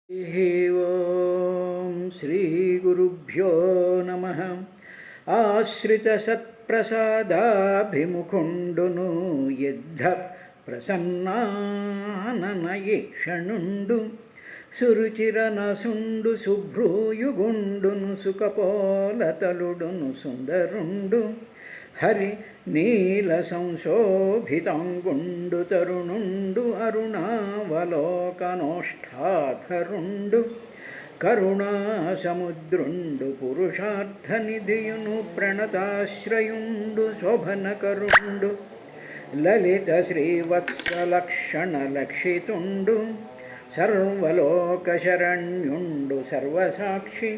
ఓం శ్రీ గురుభ్యో నమః. ఆశ్రితసత్ప్రసాదాభిముఖుండును యుద్ధ ప్రసన్నాననయేషణుండు సురుచిరనసుండు శుభ్రూయుగుండును సుఖపోలతలుడును సుందరుండు హరి నీల సంశోభితాంగుండు తరుణుండు అరుణావలోకనోష్ఠాధరుండు కరుణాసముద్రుండు పురుషార్థనిధియును ప్రణతాశ్రయుండు శోభనకరుండు లలిత శ్రీవత్సలక్షణలక్షితుండు సర్వలోకశరణ్యుండు సర్వసాక్షి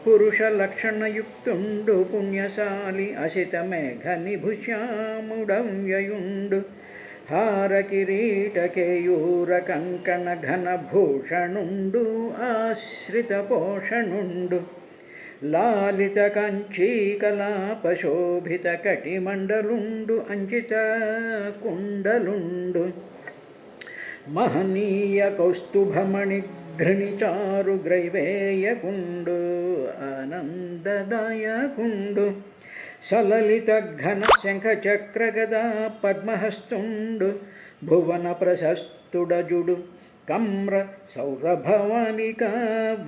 పురుషలక్షణయుక్తుండు పుణ్యశాలి అసిత మేఘ నిభుశ్యాముడవ్యయుండు హారకిరీటకేయూర కంకణ ఘనభూషణుండు ఆశ్రిత పోషణుండు లాలిత కంచీకలాపశోభిత కటిమండలుండు అంచిత కుండలుండు మహనీయ కౌస్తుభమణి ఘృణిచారు గ్రైవేయకుండు ఆనందదాయకుండు సలలిత ఘన శంఖ చక్ర గదా పద్మహస్తుండు భువన ప్రశస్తుడజుడు కమ్ర సౌరభవాలికా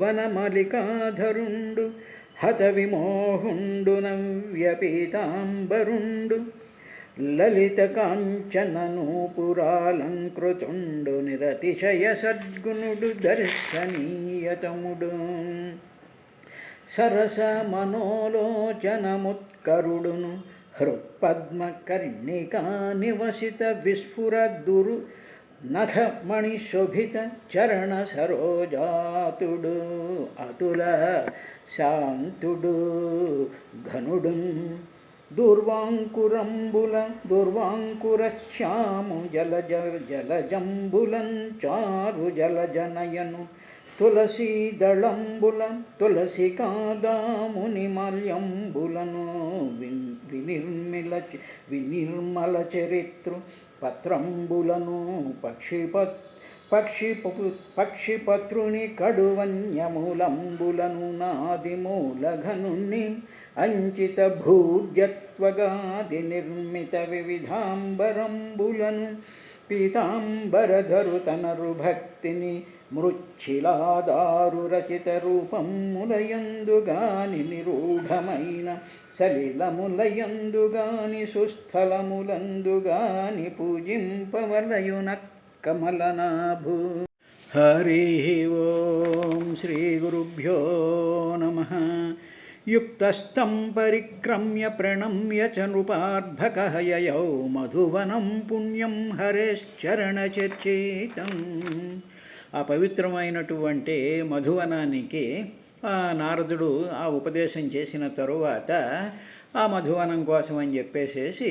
వనమలికాధరుండు హత విమోహుండు నవ్యపీతాంబరుండు లలిత కాంచన నూపురాలంకృతుండు నిరతిశయ సద్గుణుడు దర్శనీయతముడు సరస మనోలోచనముత్కరుడును హృత్పద్మ కర్ణికా నివసిత విస్ఫురద్దురు నఖమణి శోభిత చరణ సరోజాతుడు అతుల శాంతుడు ఘనుడు దుర్వాంకురశ్యాము జలజంబులం చారు జలజనయను తులసీదళంబుల తులసికాదాముని మాల్యంబులను వినిర్మల చరిత్రు పత్రంబులను పక్షిపత్రుని కడువన్యమూలంబులను నాదిమూలఘనుని అంచిత భూర్జత్వగాది నిర్మిత వివిధాంబరంబులను పీతాంబరధరు తనరు భక్తిని మృచ్ఛిలాదారు రచిత రూపములయందుగాని నిరూఢమైన సలిలములయందుగాని సుస్థలములందుగాని పూజింపవలయున కమలనాభు. హరి ఓం శ్రీ గురుభ్యో నమః. యుక్తస్థం పరిక్రమ్య ప్రణమ్య చ నృపార్భకహయయౌ మధువనం పుణ్యం హరేశ్చరణచర్చితం. ఆ పవిత్రమైనటువంటి మధువనానికి నారదుడు ఆ ఉపదేశం చేసిన తరువాత ఆ మధువనం కోసం అని చెప్పేసేసి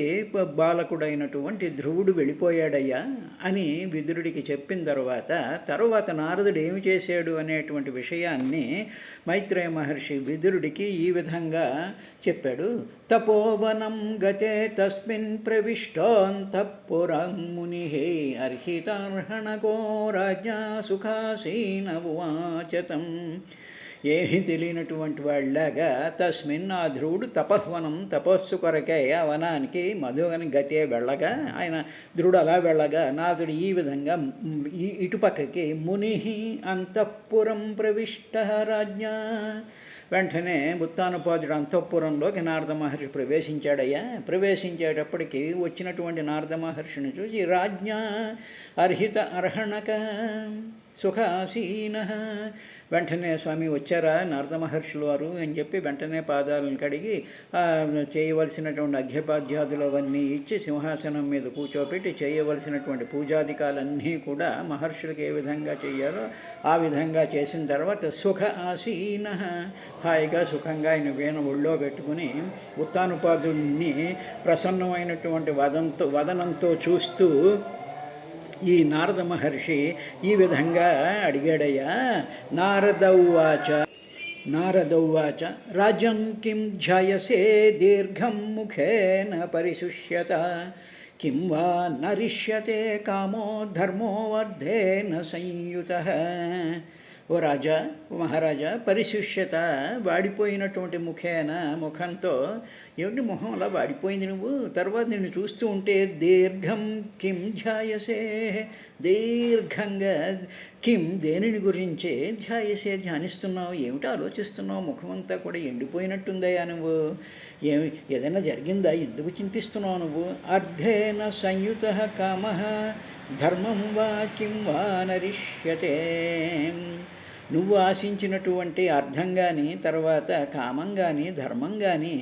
బాలకుడైనటువంటి ధ్రువుడు వెళ్ళిపోయాడయ్యా అని విదురుడికి చెప్పిన తరువాత నారదుడు ఏమి చేశాడు అనేటువంటి విషయాన్ని మైత్రేయ మహర్షి విదురుడికి ఈ విధంగా చెప్పాడు. తపోవనం గతే తస్మిన్ ప్రవిష్టోంతఃపురం ముని అర్హితార్హణకో రాజ్ఞా సుఖాసీన ఉవాచతం. ఏమీ తెలియనటువంటి వాళ్ళలాగా తస్మిన్ ఆ ధ్రువుడు తపహ్వనం తపస్సు కొరకే ఆ వనానికి మధువని గతే వెళ్ళగా ఆయన ధ్రువుడు అలా వెళ్ళగా నాదుడు ఈ విధంగా ఇటుపక్కకి ముని అంతఃపురం ప్రవిష్ట రాజ్ఞ. వెంటనే ముత్తానుపాదుడు అంతఃపురంలోకి నారద మహర్షి ప్రవేశించాడయ్యా. ప్రవేశించేటప్పటికి వచ్చినటువంటి నారద మహర్షిని చూసి రాజ్ఞ అర్హిత అర్హణక సుఖాసీన. వెంటనే స్వామి వచ్చారా నారద మహర్షులు వారు అని చెప్పి వెంటనే పాదాలను కడిగి చేయవలసినటువంటి అర్ఘ్యపాద్యాదులు అవన్నీ ఇచ్చి సింహాసనం మీద కూర్చోపెట్టి చేయవలసినటువంటి పూజాధికాలన్నీ కూడా మహర్షులకు ఏ విధంగా చేయాలో ఆ విధంగా చేసిన తర్వాత సుఖ ఆసీన హాయిగా సుఖంగా ఆయన వీణ ఒళ్ళో పెట్టుకుని ఉత్తానుపాదుని ప్రసన్నమైనటువంటి వదనంతో చూస్తూ ఈ నారద మహర్షి ఈ విధంగా అడిగాడయ్యా. నారదౌవాచ రాజ్యం కిం ధ్యాయసే దీర్ఘం ముఖేన పరిశుష్యత किं वा नरिष्यते कामो धर्मो वर्धेन संयुतः ఓ రాజా, ఓ మహారాజా, పరిశుష్యత, వాడిపోయినటువంటి ముఖంతో, ఏమిటి మొహం అలా వాడిపోయింది నువ్వు? తర్వాత నిన్ను చూస్తూ ఉంటే దీర్ఘం కిం ధ్యాయసే, దీర్ఘంగా కిం దేనిని గురించే ధ్యాయసే ధ్యానిస్తున్నావు, ఏమిటి ఆలోచిస్తున్నావు? ముఖమంతా కూడా ఎండిపోయినట్టుందయ్యా నువ్వు, ఏదైనా జరిగిందా? ఎందుకు చింతిస్తున్నావు నువ్వు? అర్ధేన సంయుత కామ ధర్మం వా కిం వా నరిష్యతే. నువ్వు ఆశించినటువంటి అర్థం కానీ, తర్వాత కామం కానీ, ధర్మం కానీ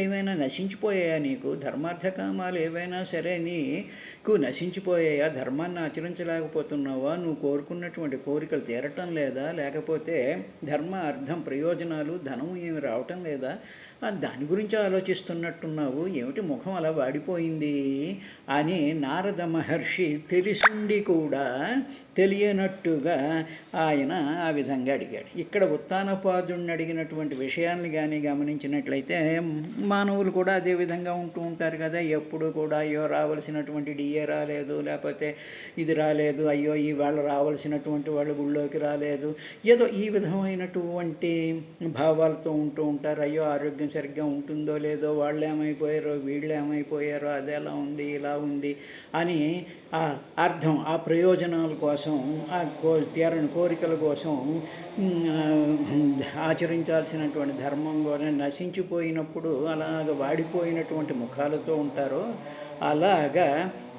ఏమైనా నశించిపోయాయా నీకు? ధర్మార్థ కామాలు ఏవైనా సరే నీకు నశించిపోయాయా? ధర్మాన్ని ఆచరించలేకపోతున్నావా? నువ్వు కోరుకున్నటువంటి కోరికలు తీరటం లేదా? లేకపోతే ధర్మ అర్థం ప్రయోజనాలు ధనం ఏమి రావటం లేదా? దాని గురించి ఆలోచిస్తున్నట్టున్నావు, ఏమిటి ముఖం అలా వాడిపోయింది అని నారద మహర్షి తెలిసిండి కూడా తెలియనట్టుగా ఆయన ఆ విధంగా అడిగాడు. ఇక్కడ ఉత్తానపాదుడిని అడిగినటువంటి విషయాన్ని కానీ గమనించినట్లయితే మానవులు కూడా అదే విధంగా ఉంటూ ఉంటారు కదా. ఎప్పుడు కూడా అయ్యో రావాల్సినటువంటి డిఏ రాలేదు, లేకపోతే ఇది రాలేదు, అయ్యో ఇవాళ రావాల్సినటువంటి వాళ్ళు గుళ్ళోకి రాలేదు, ఏదో ఈ విధమైనటువంటి భావాలతో ఉంటూ ఉంటారు. అయ్యో ఆరోగ్యం సరిగ్గా ఉంటుందో లేదో, వాళ్ళు ఏమైపోయారో వీళ్ళు ఏమైపోయారో, అది ఎలా ఉంది ఇలా ఉంది అని ఆ అర్థం, ఆ ప్రయోజనాల కోసం, ఆ తీరని కోరికల కోసం ఆచరించాల్సినటువంటి ధర్మం కూడా నశించిపోయినప్పుడు అలాగ వాడిపోయినటువంటి ముఖాలతో ఉంటారో అలాగా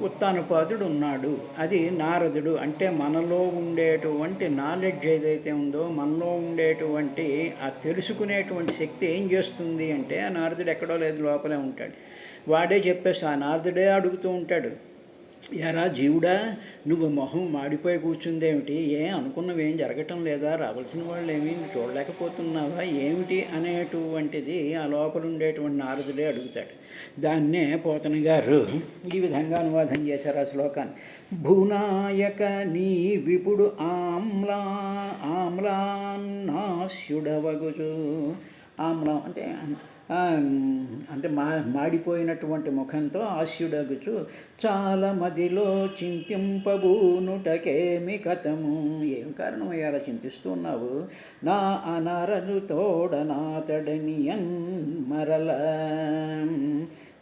ఉత్తానపాదుడు ఉన్నాడు. అది నారదుడు. అంటే మనలో ఉండేటువంటి నాలెడ్జ్ ఏదైతే ఉందో, మనలో ఉండేటువంటి ఆ తెలుసుకునేటువంటి శక్తి ఏం చేస్తుంది అంటే, ఆ నారదుడు ఎక్కడో లేదు, లోపలే ఉంటాడు. వాడే చెప్పేసి ఆ నారదుడే అడుగుతూ ఉంటాడు, ఎరా జీవుడా, నువ్వు మొహం మాడిపోయి కూర్చుందేమిటి? అనుకున్నవేం జరగటం లేదా? రావాల్సిన వాళ్ళు ఏమీ చూడలేకపోతున్నావా ఏమిటి అనేటువంటిది ఆ లోపల ఉండేటువంటి నారదుడే అడుగుతాడు. దాన్నే పోతన గారు ఈ విధంగా అనువాదం చేశారు ఆ శ్లోకాన్ని. భూనాయక నీ విపుడు ఆమ్లాన్నాస్యుడవగుచు. ఆమ్లం అంటే మాడిపోయినటువంటి ముఖంతో ఆస్యుడగుచు చాలా మదిలో చింతింపబూనుటకేమి కథము. ఏం కారణం అయ్యారా చింతిస్తూ ఉన్నావు? నా అనరను తోడ నాతడనియన్ మరల.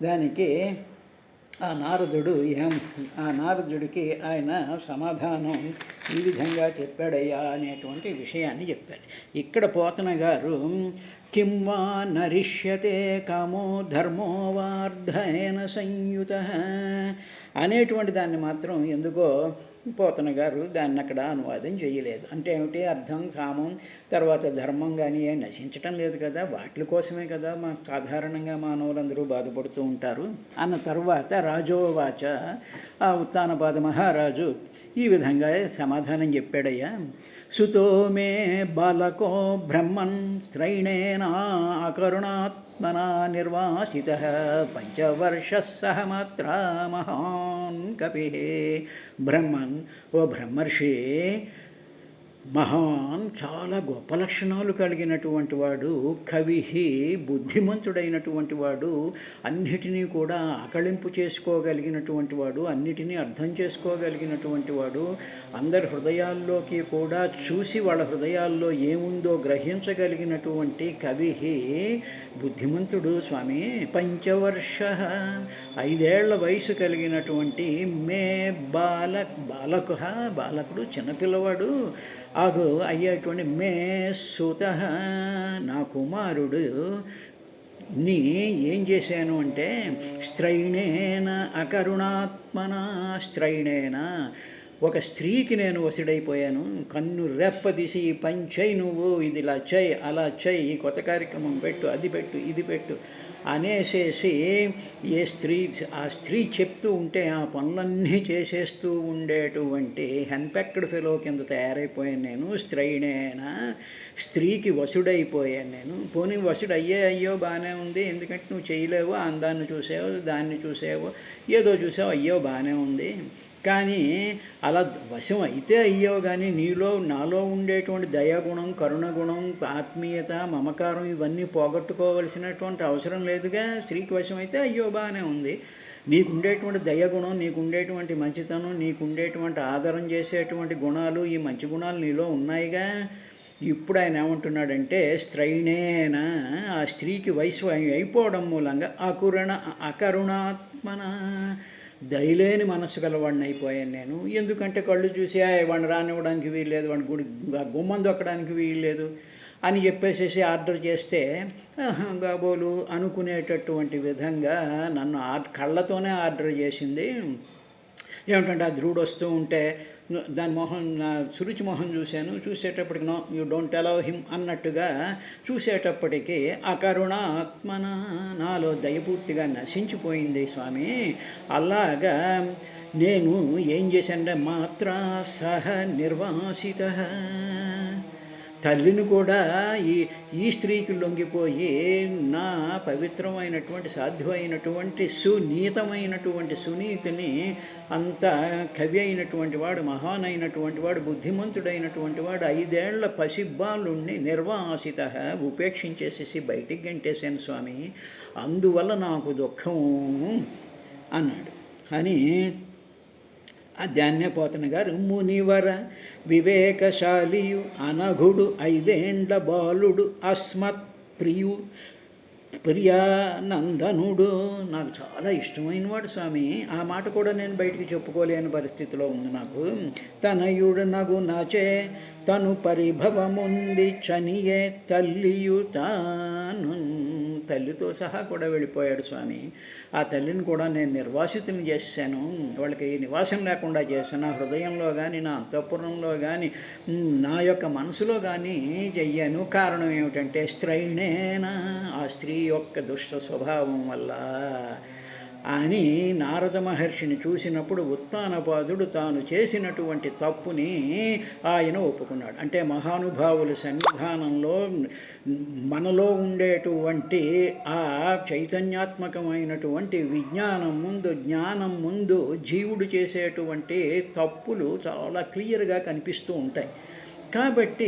దానికి ఆ నారదుడికి ఆయన సమాధానం ఈ విధంగా చెప్పాడయ్యా అనేటువంటి విషయాన్ని చెప్పాడు. ఇక్కడ పోతన గారు కిం వా నరిష్యతే కామో ధర్మో వార్ధేన సంయుత అనేటువంటి దాన్ని మాత్రం ఎందుకో పోతన గారు దాన్ని అక్కడ అనువాదం చేయలేదు. అంటే ఏమిటి అర్థం? కామం తర్వాత ధర్మం కానీ నశించటం లేదు కదా, వాటి కోసమే కదా సాధారణంగా మానవులందరూ బాధపడుతూ ఉంటారు అన్న తర్వాత రాజోవాచ, ఆ ఉత్తానపాద మహారాజు ఈ విధంగా సమాధానం చెప్పాడయ్యా. సుతో మే బాలకో బ్రహ్మన్ స్త్రైణేనా అకరుణాత్మనా నిర్వాసితః పంచవర్షः సహ మాత్రా మహాన్ కపి. బ్రహ్మన్, ఓ బ్రహ్మర్షి, మహాన్ చాలా గొప్ప లక్షణాలు కలిగినటువంటి వాడు, కవి బుద్ధిమంతుడైనటువంటి వాడు, అన్నిటినీ కూడా ఆకళింపు చేసుకోగలిగినటువంటి వాడు, అన్నిటినీ అర్థం చేసుకోగలిగినటువంటి వాడు, అందరి హృదయాల్లోకి కూడా చూసి వాళ్ళ హృదయాల్లో ఏముందో గ్రహించగలిగినటువంటి కవి బుద్ధిమంతుడు స్వామి. పంచవర్ష 5 ఏళ్ల వయసు కలిగినటువంటి మే బాలకుడు చిన్నపిల్లవాడు అయ్యేటువంటి మే సుత నా కుమారుడు నీ ఏం చేశాను అంటే స్త్రైణేన అకరుణాత్మన. స్త్రైణేన ఒక స్త్రీకి నేను వసుడైపోయాను. కన్ను రెప్పదీసి ఈ పని చేయి, నువ్వు ఇది ఇలా చేయి, అలా చేయి, ఈ కొత్త కార్యక్రమం పెట్టు, అది పెట్టు, ఇది పెట్టు అనేసేసి ఆ స్త్రీ చెప్తూ ఉంటే ఆ పనులన్నీ చేసేస్తూ ఉండేటువంటి హెన్పెక్డ్ ఫెలో కింద తయారైపోయాను నేను. స్త్రైణేనా, స్త్రీకి వసుడైపోయాను నేను. పోనీ వసుడు అయ్యో బాగానే ఉంది, ఎందుకంటే నువ్వు చేయలేవు, అందాన్ని చూసావు, దాన్ని చూసావు, ఏదో చూసావు, అయ్యో బాగానే ఉంది. కానీ అలా వశం అయితే అయ్యావు, కానీ నాలో ఉండేటువంటి దయాగుణం, కరుణగుణం, ఆత్మీయత, మమకారం ఇవన్నీ పోగొట్టుకోవలసినటువంటి అవసరం లేదుగా. స్త్రీకి వశం అయితే అయ్యో బాగానే ఉంది. నీకుండేటువంటి దయగుణం, నీకుండేటువంటి మంచితనం, నీకుండేటువంటి ఆదరం చేసేటువంటి గుణాలు, ఈ మంచి గుణాలు నీలో ఉన్నాయిగా. ఇప్పుడు ఆయన ఏమంటున్నాడంటే స్త్రైణేన, ఆ స్త్రీకి వయసు అయిపోవడం మూలంగా అకరుణాత్మన, దయలేని మనస్సు గలవాడిని అయిపోయాను నేను. ఎందుకంటే కళ్ళు చూసి వాడిని రానివ్వడానికి వీల్లేదు, వాడి గుడి గుమ్మం దొక్కడానికి వీల్లేదు అని చెప్పేసేసి ఆర్డర్ చేస్తే కాబోలు అనుకునేటటువంటి విధంగా నన్ను కళ్ళతోనే ఆర్డర్ చేసింది. ఏమిటంటే ఆ ధ్రువుడు వస్తూ ఉంటే దాని మొహం, నా సురుచి మొహం చూశాను, చూసేటప్పటికి no you don't allow him అన్నట్టుగా చూసేటప్పటికి అకరుణాత్మన, నాలో దయపూర్తిగా నశించిపోయింది స్వామి. అలాగా నేను ఏం చేశానంటే మాత్రా సహ నిర్వాసిత, తల్లిని కూడా ఈ స్త్రీకి లొంగిపోయి నా పవిత్రమైనటువంటి సాధ్యమైనటువంటి సునీతమైనటువంటి సునీతిని, అంత కవి అయినటువంటి వాడు, మహానైనటువంటి వాడు, బుద్ధిమంతుడైనటువంటి వాడు 5 ఏళ్ల పసిబాలుణ్ణి నిర్వాసిత ఉపేక్షించేసేసి బయటికి గంటేశాను స్వామి. అందువల్ల నాకు దుఃఖం అన్నాడు అని దాన్నే పోతన గారు మునివర వివేకశాలియు అనఘుడు 5 ఏండ్ల బాలుడు అస్మత్ ప్రియానందనుడు, నాకు చాలా ఇష్టమైన వాడు స్వామి. ఆ మాట కూడా నేను బయటికి చెప్పుకోలేని పరిస్థితిలో ఉంది నాకు. తనయుడు నగు నాచే తను పరిభవముంది చనియే తల్లియు తాను, తల్లితో సహా కూడా వెళ్ళిపోయాడు స్వామి. ఆ తల్లిని కూడా నేను నిర్వాసితుని చేశాను, వాళ్ళకి నివాసం లేకుండా చేశాను. నా హృదయంలో కానీ, నా అంతఃపురంలో కానీ, నా యొక్క మనసులో కానీ చెయ్యాను. కారణం ఏమిటంటే స్త్రైణేన, ఆ స్త్రీ యొక్క దుష్ట స్వభావం వల్ల అని నారద మహర్షిని చూసినప్పుడు ఉత్తానపాదుడు తాను చేసినటువంటి తప్పుని ఆయన ఒప్పుకున్నాడు. అంటే మహానుభావుల సన్నిధానంలో మనలో ఉండేటువంటి ఆ చైతన్యాత్మకమైనటువంటి విజ్ఞానం ముందు, జ్ఞానం ముందు జీవుడు చేసేటువంటి తప్పులు చాలా క్లియర్గా కనిపిస్తూ ఉంటాయి. కాబట్టి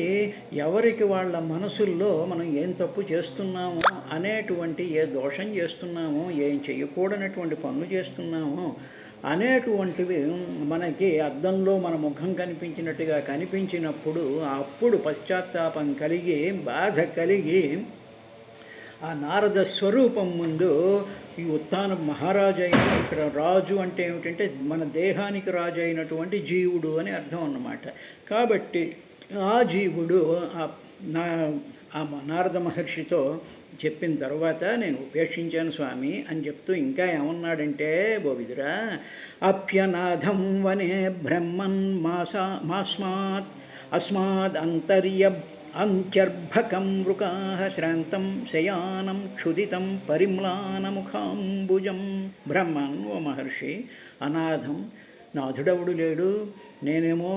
ఎవరికి వాళ్ళ మనసుల్లో మనం ఏం తప్పు చేస్తున్నామో అనేటువంటి, ఏ దోషం చేస్తున్నామో, ఏం చేయకూడనటువంటి పనులు చేస్తున్నామో అనేటువంటివి మనకి అద్దంలో మన ముఖం కనిపించినట్టుగా కనిపించినప్పుడు అప్పుడు పశ్చాత్తాపం కలిగి, బాధ కలిగి ఆ నారద స్వరూపం ముందు ఈ ఉత్తాన మహారాజు అయిన, ఇక్కడ రాజు అంటే ఏమిటంటే మన దేహానికి రాజు అయినటువంటి జీవుడు అని అర్థం అన్నమాట. కాబట్టి ఆ జీవుడు ఆ నారద మహర్షితో చెప్పిన తర్వాత నేను ఉపేక్షించాను స్వామి అని చెప్తూ ఇంకా ఏమన్నాడంటే, బోవిదురా అప్యనాథం వనే బ్రహ్మన్ అస్మాద్ అంత్యర్భకం మృకాః శ్రాంతం శయానం క్షుదితం పరిమ్లానముఖాంబుజం. బ్రహ్మన్, ఓ మహర్షి, అనాథం, నాథుడవుడు లేడు, నేనేమో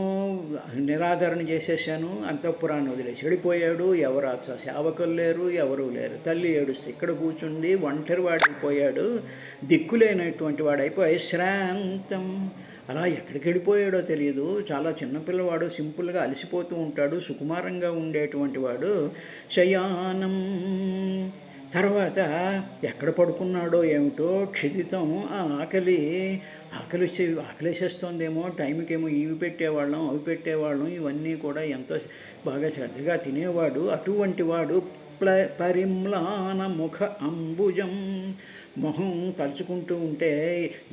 నిరాదరణ చేసేసాను, అంతఃపురాన్ని వదిలేసి వెళ్ళిపోయాడు, ఎవరు సేవకులు లేరు, ఎవరూ లేరు. తల్లి ఏడుస్తే ఇక్కడ కూర్చుంది, ఒంటరి వాడైపోయాడు, దిక్కులేనటువంటి వాడైపోయి శ్రాంతం, అలా ఎక్కడికి వెళ్ళిపోయాడో తెలియదు. చాలా చిన్నపిల్లవాడు, సింపుల్గా అలసిపోతూ ఉంటాడు, సుకుమారంగా ఉండేటువంటి వాడు. శయానం, తర్వాత ఎక్కడ పడుకున్నాడో ఏమిటో, క్షిదితం, ఆకలేసేస్తోందేమో, టైంకేమో ఇవి పెట్టేవాళ్ళం, అవి పెట్టేవాళ్ళం, ఇవన్నీ కూడా ఎంతో బాగా శ్రద్ధగా తినేవాడు. అటువంటి వాడు పరిమ్లాన ముఖ అంబుజం, మొహం తలుచుకుంటూ ఉంటే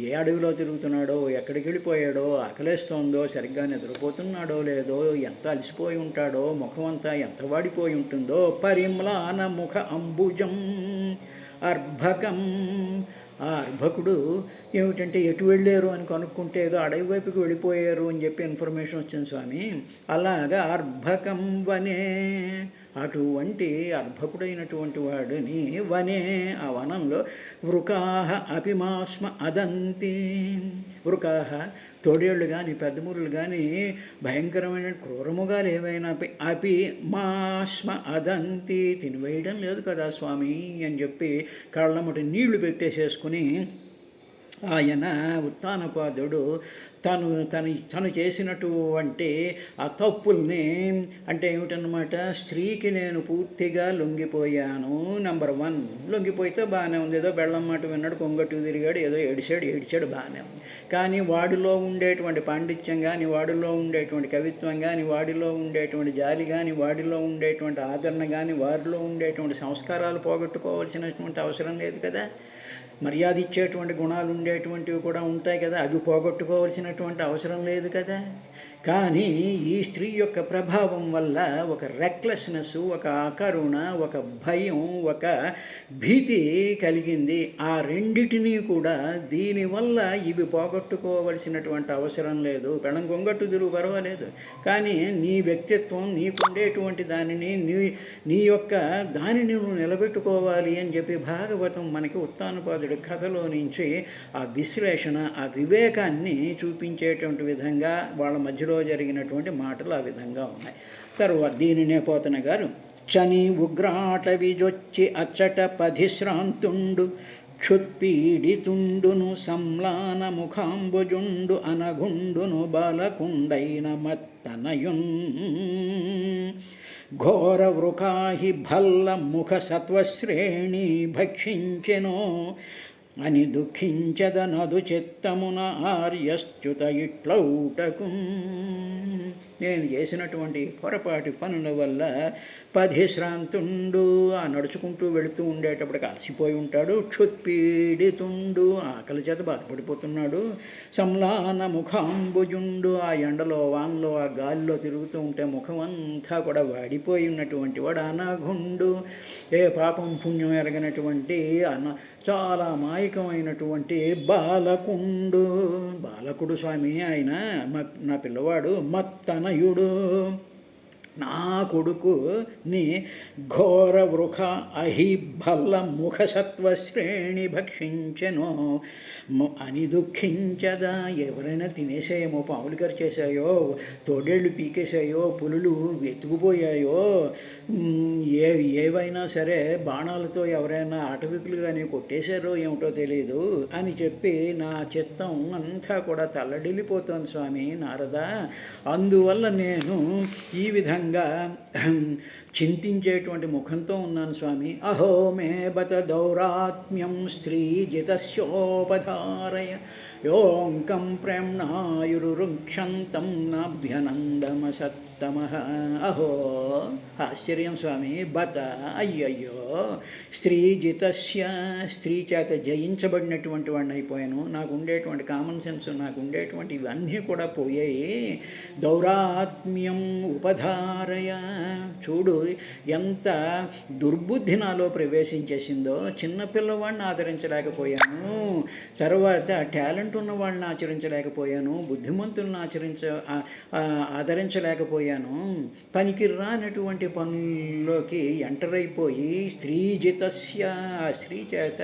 ఏ అడవిలో తిరుగుతున్నాడో, ఎక్కడికి వెళ్ళిపోయాడో, ఆకలేస్తోందో, సరిగ్గా నిద్రపోతున్నాడో లేదో, ఎంత అలసిపోయి ఉంటాడో, ముఖం అంతా ఎంత వాడిపోయి ఉంటుందో. పరిమ్లాన ముఖ అంబుజం అర్భకం, ఆ అర్భకుడు ఏమిటంటే ఎటు వెళ్ళారు అని కనుక్కుంటే ఏదో అడవి వైపుకి వెళ్ళిపోయారు అని చెప్పి ఇన్ఫర్మేషన్ వచ్చింది స్వామి. అలాగా అర్భకం వనే, అటువంటి అర్భకుడైనటువంటి వాడిని వనే, ఆ వనంలో వృకాహ అపిమాస్మ అదంతి, వృకాహ తోడేళ్ళు కానీ, పెద్దమూరులు కానీ, భయంకరమైన క్రూరముగాలు ఏవైనా అపి మాస్మ అదంతి, తినివేయడం లేదు కదా స్వామి అని చెప్పి కళ్ళమ్మటి నీళ్లు పెట్టేసేసుకుని ఆయన ఉత్తానపాదుడు తను చేసినటువంటి ఆ తప్పుల్ని, అంటే ఏమిటన్నమాట, స్త్రీకి నేను పూర్తిగా లొంగిపోయాను. నంబర్ 1 లొంగిపోయితే బాగానే ఉంది, ఏదో బెళ్ళం మాట విన్నాడు, కొంగట్టు తిరిగాడు, ఏదో ఏడిచాడు బాగానే ఉంది. కానీ వాడిలో ఉండేటువంటి పాండిత్యం కానీ, వాడిలో ఉండేటువంటి కవిత్వం కానీ, వాడిలో ఉండేటువంటి జాలి కానీ, వాడిలో ఉండేటువంటి ఆదరణ కానీ, వారిలో ఉండేటువంటి సంస్కారాలు పోగొట్టుకోవాల్సినటువంటి అవసరం లేదు కదా. మర్యాద ఇచ్చేటువంటి గుణాలు ఉండేటువంటివి కూడా ఉంటాయి కదా, అవి పోగొట్టుకోవాల్సినటువంటి అవసరం లేదు కదా. కానీ ఈ స్త్రీ యొక్క ప్రభావం వల్ల ఒక రెక్లెస్నెస్, ఒక అకరుణ, ఒక భయం, ఒక భీతి కలిగింది. ఆ రెండిటినీ కూడా దీనివల్ల ఇవి పోగొట్టుకోవలసినటువంటి అవసరం లేదు. పెళ్ళం కొంగట్టు తిరుగు పర్వాలేదు, కానీ నీ వ్యక్తిత్వం, నీకుండేటువంటి దానిని, నీ యొక్క దానిని నువ్వు నిలబెట్టుకోవాలి అని చెప్పి భాగవతం మనకి ఉత్తానపాదుడి కథలో నుంచి ఆ విశ్లేషణ, ఆ వివేకాన్ని చూపించేటువంటి విధంగా వాళ్ళ మధ్యలో జరిగినటువంటి మాటలు ఆ విధంగా ఉన్నాయి. తరువాత దీనినే పోతన గారు, చని ఉగ్రాటవిజొచ్చి అచ్చట పధిశ్రాంతుండు క్షుత్పీడితుండును సంలాన ముఖాంబుజుండు అనగుండును బాలకుండైన మత్తనయున్ ఘోర వృకాహి భల్ల ముఖ సత్వశ్రేణి భక్షించెనో అని దుఃఖించదనదు చిత్తమున ఆర్యశ్చుత ఇట్లౌటకు. నేను చేసినటువంటి పొరపాటి పనుల వల్ల పధిశ్రాంతుండు, ఆ నడుచుకుంటూ వెళుతూ ఉండేటప్పటికి అలసిపోయి ఉంటాడు. క్షుత్పీడితుండు, ఆకలి చేత బాధపడిపోతున్నాడు. సంలాన ముఖాంబుజుండు, ఆ ఎండలో వానలో ఆ గాలిలో తిరుగుతూ ఉంటే ముఖం అంతా కూడా వాడిపోయి ఉన్నటువంటి వాడు. అనగుండు, ఏ పాపం పుణ్యం ఎరగనటువంటి చాలా మాయకమైనటువంటి బాలకుడు స్వామి ఆయన, నా పిల్లవాడు మత్తనయుడు, నా కొడుకు నీ ఘోర వృఖ అహిభల్ల ముఖ సత్వశ్రేణి భక్షించెను అని దుఃఖించదా. ఎవరైనా తినేసాయేమో, పాములు కరిచేసాయో, తోడేళ్ళు పీకేసాయో, పులులు వెతుకుపోయాయో, ఏవైనా సరే బాణాలతో ఎవరైనా అటవికులు కానీ కొట్టేశారో ఏమిటో తెలియదు అని చెప్పి నా చిత్తం అంతా కూడా తల్లడిల్లిపోతుంది స్వామి నారద. అందువల్ల నేను ఈ విధంగా చింతించేటువంటి ముఖంతో ఉన్నాను స్వామి. అహో మే బత దౌరాత్మ్యం స్త్రీజితస్యోపధారయ యోంకం ప్రేమ్ణాయురుక్షంతం నాభ్యనందమసత్తమః. అహో, ఆశ్చర్యం స్వామి. బత, అయ్యయ్యో, స్త్రీజితస్య, స్త్రీ చేత జయించబడినటువంటి వాడిని అయిపోయాను. నాకు ఉండేటువంటి కామన్ సెన్స్, నాకు ఉండేటువంటి ఇవన్నీ కూడా పోయాయి. దౌరాత్మ్యం ఉపధారయ, చూడు ఎంత దుర్బుద్ధి నాలో ప్రవేశించేసిందో. చిన్నపిల్లవాడిని ఆదరించలేకపోయాను, తర్వాత టాలెంట్ ఉన్న వాళ్ళని ఆచరించలేకపోయాను, బుద్ధిమంతులను ఆదరించలేకపోయాను. పనికి రానటువంటి పనుల్లోకి ఎంటర్ అయిపోయి స్త్రీజితస్య, ఆ స్త్రీ చేత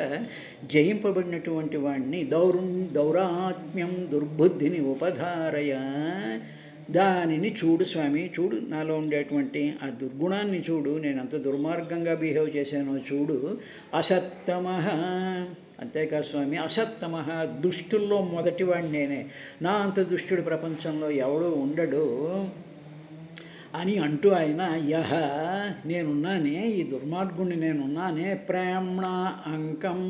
జయింపబడినటువంటి వాడిని, దౌరాత్మ్యం దుర్బుద్ధిని ఉపధారయ, దానిని చూడు స్వామి, చూడు నాలో ఉండేటువంటి ఆ దుర్గుణాన్ని చూడు, నేను అంత దుర్మార్గంగా బిహేవ్ చేశానో చూడు. అసత్తమః, అంతేకాదు స్వామి, అసత్తమః, దుష్టుల్లో మొదటివాడిని నేనే, నా అంత దుష్టుడు ప్రపంచంలో ఎవడూ ఉండడు అని అంటూ ఆయన, యహ, నేనున్నానే, ఈ దుర్మార్గుణ్ణి నేనున్నానే, ప్రేమ్ణ అంకం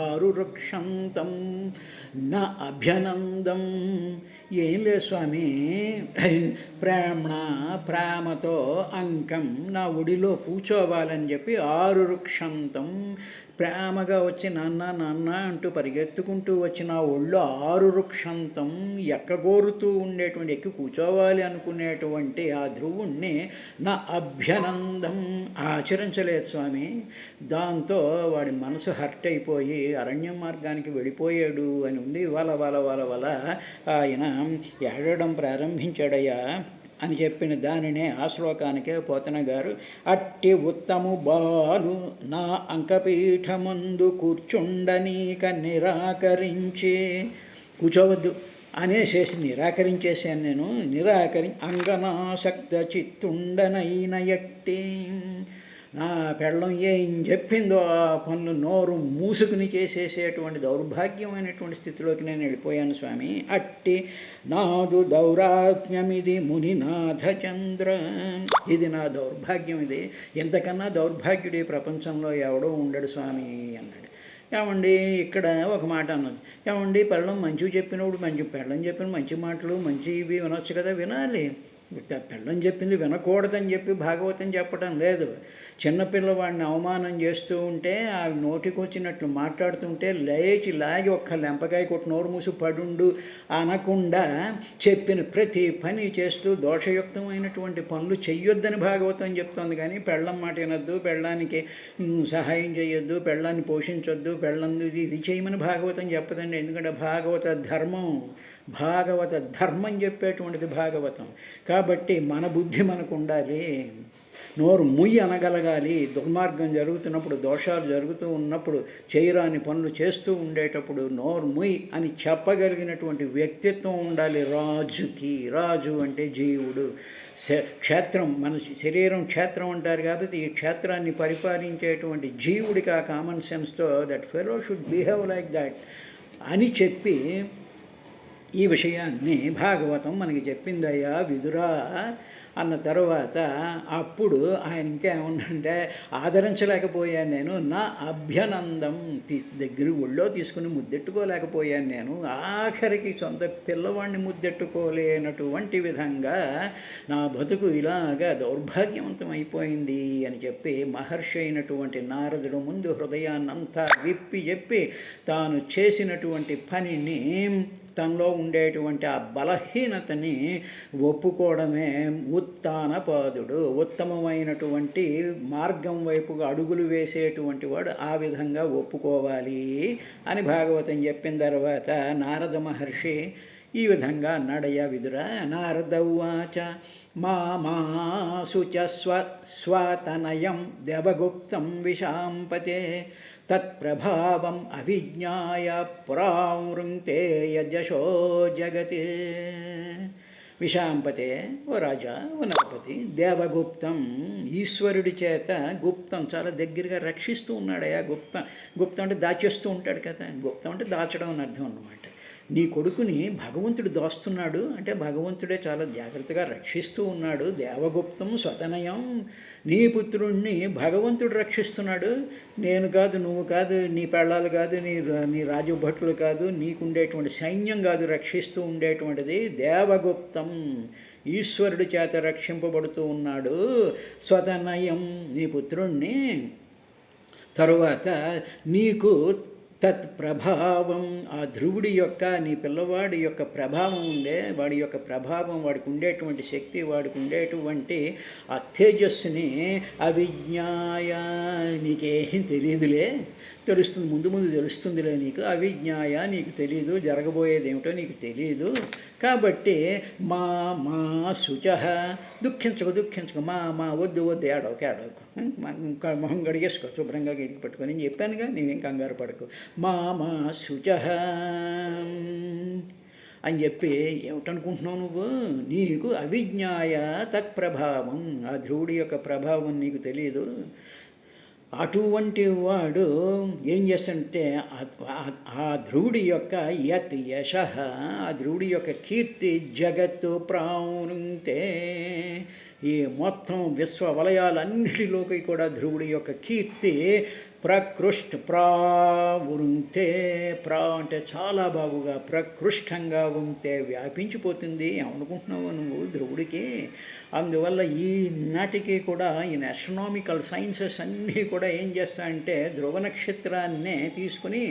ఆరురక్షంతం నా అభ్యనందం. ఏం లేదు స్వామి, ప్రేమ్ణ, ప్రేమతో, అంకం, నా ఒడిలో కూర్చోవాలని చెప్పి, ఆరురక్షంతం, ప్రేమగా వచ్చి నాన్న నాన్న అంటూ పరిగెత్తుకుంటూ వచ్చి నా ఒళ్ళో ఆరురక్షంతం, ఎక్కగోరుతూ ఉండేటువంటి, ఎక్కి కూర్చోవాలి అనుకునేటువంటి ఆ ధ్రువుణ్ణి నా అభ్యనందం ఆచరించలేదు స్వామి. దాంతో వాడి మనసు హర్ట్ అయిపోయి అరణ్య మార్గానికి వెళ్ళిపోయాడు అని ఉంది. వల వల వల వల ఆయన ఏడవడం ప్రారంభించాడయ్యా అని చెప్పిన దానినే ఆ శ్లోకానికే పోతన గారు, అట్టి ఉత్తము బాలు నా అంకపీఠమందు కూర్చుండనీక నిరాకరించి, కూర్చోవద్దు అనేసేసి నిరాకరించేశాను నేను. అంగనాసక్త చిత్తుండనైన ఎట్టి, నా పెళ్ళం ఏం చెప్పిందో ఆ పనులు నోరు మూసుకుని చేసేసేటువంటి దౌర్భాగ్యమైనటువంటి స్థితిలోకి నేను వెళ్ళిపోయాను స్వామి. అట్టి నాదు దౌరాత్మ్యమిది మునినాథ చంద్ర, ఇది నా దౌర్భాగ్యం, ఇది ఇంతకన్నా దౌర్భాగ్యుడి ప్రపంచంలో ఎవడో ఉండడు స్వామి అన్నాడు. ఏమండి ఇక్కడ ఒక మాట అన్నది, ఏమండి పెళ్ళం మంచివి చెప్పినప్పుడు పెళ్ళం చెప్పిన మంచి మాటలు మంచి ఇవి వినొచ్చు కదా, వినాలి. పెళ్ళం చెప్పింది వినకూడదని చెప్పి భాగవతం చెప్పడం లేదు. చిన్నపిల్లవాడిని అవమానం చేస్తూ ఉంటే ఆ నోటికొచ్చినట్లు మాట్లాడుతుంటే లేచి లాగి ఒక్క లెంపకాయ కొట్టి నోరు మూసి పడుండు అనకుండా చెప్పిన ప్రతి పని చేస్తూ దోషయుక్తమైనటువంటి పనులు చెయ్యొద్దని భాగవతం చెప్తోంది. కానీ పెళ్ళం మాట వినొద్దు, పెళ్ళానికి సహాయం చేయొద్దు, పెళ్ళాన్ని పోషించొద్దు, పెళ్ళందు ఇది చేయమని భాగవతం చెప్పదండి. ఎందుకంటే భాగవత ధర్మం చెప్పేటువంటిది భాగవతం. కాబట్టి మన బుద్ధి మనకు ఉండాలి, నోరు ముయ్యి అనగలగాలి. దుర్మార్గం జరుగుతున్నప్పుడు, దోషాలు జరుగుతూ ఉన్నప్పుడు, చేయరాని పనులు చేస్తూ ఉండేటప్పుడు నోరు ముయ్యి అని చెప్పగలిగినటువంటి వ్యక్తిత్వం ఉండాలి రాజుకి. రాజు అంటే జీవుడు, క్షేత్రం, మన శరీరం క్షేత్రం అంటారు కాబట్టి ఈ క్షేత్రాన్ని పరిపాలించేటువంటి జీవుడికి ఆ కామన్ సెన్స్తో that fellow should behave like that అని చెప్పి ఈ విషయాన్ని భాగవతం మనకి చెప్పిందయ్యా విదురా అన్న తర్వాత అప్పుడు ఆయన ఇంకేమన్నంటే ఆదరించలేకపోయాను నేను, నా అభ్యనందం ఒళ్ళో తీసుకుని ముద్దెట్టుకోలేకపోయాను నేను, ఆఖరికి సొంత పిల్లవాడిని ముద్దెట్టుకోలేనటువంటి విధంగా నా బతుకు ఇలాగా దౌర్భాగ్యవంతం అయిపోయింది అని చెప్పి మహర్షి అయినటువంటి నారదుడు ముందు హృదయాన్నంతా విప్పి చెప్పి తాను చేసినటువంటి పనిని, తనలో ఉండేటువంటి ఆ బలహీనతని ఒప్పుకోవడమే ఉత్తానపాదుడు. ఉత్తమమైనటువంటి మార్గం వైపుగా అడుగులు వేసేటువంటి వాడు ఆ విధంగా ఒప్పుకోవాలి అని భాగవతం చెప్పిన తర్వాత నారద మహర్షి ఈ విధంగా అన్నాడయ్యా విదురా. నారద ఉవాచ మామాసు చ స్వతనయం దేవగుప్తం విశాంపతే తత్ప్రభావం అవిజ్ఞాయ పురావృంక్తే యజశో జగతి. విశాంపతే, ఓ రాజా, ఓ నరపతి, దేవగుప్తం ఈశ్వరుడి చేత గుప్తం చాలా దగ్గరగా రక్షిస్తూ ఉన్నాడయా. గుప్తం అంటే దాచేస్తూ ఉంటాడు కదా, గుప్తం అంటే దాచడం అని అర్థం అన్నమాట. నీ కొడుకుని భగవంతుడు దోస్తున్నాడు అంటే భగవంతుడే చాలా జాగ్రత్తగా రక్షిస్తూ ఉన్నాడు. దేవగుప్తం స్వతనయం, నీ పుత్రుణ్ణి భగవంతుడు రక్షిస్తున్నాడు. నేను కాదు, నువ్వు కాదు, నీ పెళ్ళాలు కాదు, నీ రాజభటులు కాదు, నీకుండేటువంటి సైన్యం కాదు రక్షిస్తూ ఉండేటువంటిది. దేవగుప్తం ఈశ్వరుడి చేత రక్షింపబడుతూ ఉన్నాడు. స్వతనయం నీ పుత్రుణ్ణి. తరువాత నీకు తత్ ప్రభావం, ఆ ధ్రువుడి యొక్క, నీ పిల్లవాడి యొక్క ప్రభావం ఉందే, వాడి యొక్క ప్రభావం, వాడికి ఉండేటువంటి శక్తి, వాడికి ఉండేటువంటి ఆ తేజస్సుని అవిజ్ఞాయ, నీకేం తెలియదులే, తెలుస్తుంది, ముందు తెలుస్తుందిలే నీకు. అవిజ్ఞాయ, నీకు తెలియదు, జరగబోయేది ఏమిటో నీకు తెలియదు. కాబట్టి మా శుచ, దుఃఖించకు, మా వద్దు ఏడవకు, ఇంకా మొహం గడిగేసుకో, శుభ్రంగా గడికి పెట్టుకొని చెప్పానుగా, నీవేం కంగారు పడకు. మా శుచ అని చెప్పి ఏమిటనుకుంటున్నావు నువ్వు, నీకు అవిజ్ఞాయ తత్ప్రభావం, ఆ ధ్రువుడి యొక్క ప్రభావం నీకు తెలియదు. అటువంటి వాడు ఏం చేస్తాడంటే ఆ ధ్రువుడి యొక్క యత్ యశ, ఆ ధ్రువుడి యొక్క కీర్తి జగత్తు ప్రావృంక్తే, ఈ మొత్తం విశ్వ వలయాలన్నిటిలోకి కూడా ధ్రువుడి యొక్క కీర్తి ప్రావృంక్తే, అంటే చాలా బాగుగా ప్రకృష్టంగా ఉంటే వ్యాపించిపోతుంది. ఏమనుకుంటున్నావు నువ్వు ధ్రువుడికి? అందువల్ల ఈనాటికి కూడా ఈ ఆస్ట్రానామికల్ సైన్సెస్ అన్నీ కూడా ఏం చేస్తాయంటే ధ్రువ నక్షత్రాన్నే తీసుకుని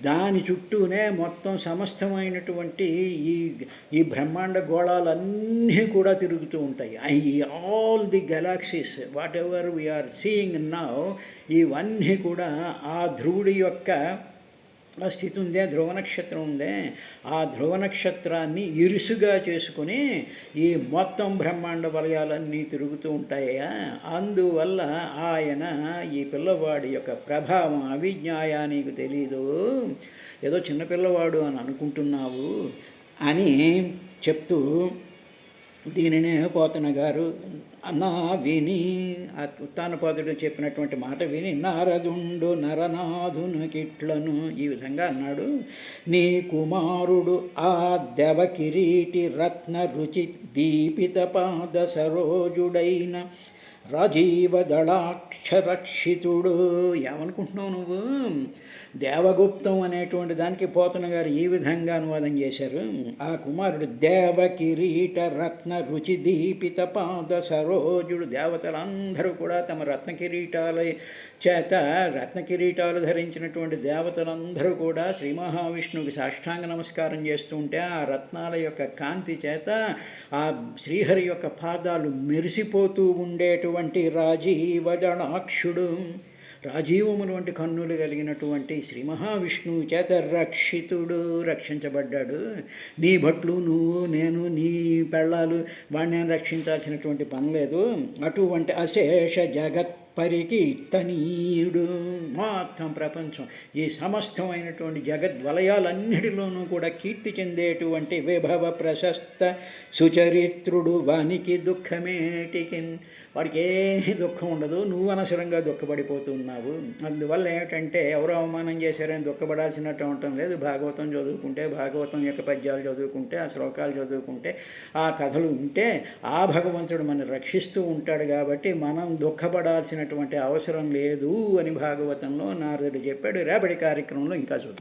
దాని చుట్టూనే మొత్తం సమస్తమైనటువంటి ఈ బ్రహ్మాండ గోళాలన్నీ కూడా తిరుగుతూ ఉంటాయి. All the galaxies whatever we're seeing now, ఇవన్నీ కూడా ఆ ధ్రువుడి యొక్క స్థితి ఉందే, ధ్రువ నక్షత్రం ఉందే, ఆ ధ్రువ నక్షత్రాన్ని ఇరుసుగా చేసుకుని ఈ మొత్తం బ్రహ్మాండ వలయాలన్నీ తిరుగుతూ ఉంటాయా. అందువల్ల ఆయన ఈ పిల్లవాడి యొక్క ప్రభావం అవిజ్ఞాయ, నీకు తెలీదు, ఏదో చిన్నపిల్లవాడు అని అనుకుంటున్నావు అని చెప్తూ దీనినే పోతన గారు నా విని ఆ ఉత్తానపాదుడు చెప్పినటువంటి మాట విని నారదుండు నరనాథునకిట్లను ఈ విధంగా అన్నాడు. నీ కుమారుడు ఆ దెవకిరీటి రత్న రుచి దీపిత పాద సరోజుడైన రాజీవదళాక్షరక్షితుడు. ఏమనుకుంటున్నావు నువ్వు? దేవగుప్తం అనేటువంటి దానికి పోతన గారు ఈ విధంగా అనువాదం చేశారు. ఆ కుమారుడు దేవకిరీట రత్న రుచి దీపిత పాద సరోజుడు. దేవతలందరూ కూడా తమ రత్న కిరీటాల చేత రత్న కిరీటాలు ధరించినటువంటి దేవతలందరూ కూడా శ్రీ మహావిష్ణువుకి సాష్టాంగ నమస్కారం చేస్తూ ఉంటే ఆ రత్నాల యొక్క కాంతి చేత ఆ శ్రీహరి యొక్క పాదాలు మెరిసిపోతూ ఉండేటువంటి రాజీవదళాక్షుడు, రాజీవములు వంటి కన్నులు కలిగినటువంటి శ్రీ మహావిష్ణువు చేత రక్షితుడు, రక్షించబడ్డాడు. నీ భట్లు నువ్వు నేను నీ పెళ్ళాలు వాడిని రక్షించాల్సినటువంటి పని లేదు. అటువంటి అశేష జగత్ పరికి తనీయుడు. మొత్తం ప్రపంచం ఈ సమస్తమైనటువంటి జగద్వలయాలన్నిటిలోనూ కూడా కీర్తి చెందేటువంటి విభవ ప్రశస్త సుచరిత్రుడు. వానికి దుఃఖమేటికి, వాడికి ఏ దుఃఖం ఉండదు. నువ్వు అనవసరంగా దుఃఖపడిపోతున్నావు. అందువల్ల ఏమిటంటే ఎవరు అవమానం చేశారని దుఃఖపడాల్సినట్టు ఉండటం లేదు. భాగవతం చదువుకుంటే, భాగవతం యొక్క పద్యాలు చదువుకుంటే, ఆ శ్లోకాలు చదువుకుంటే, ఆ కథలు ఉంటే ఆ భగవంతుడు మనం రక్షిస్తూ ఉంటాడు. కాబట్టి మనం దుఃఖపడాల్సిన అవసరం లేదు అని భాగవతంలో నారదుడు చెప్పాడు. రేపటి కార్యక్రమంలో ఇంకా చూద్దాం.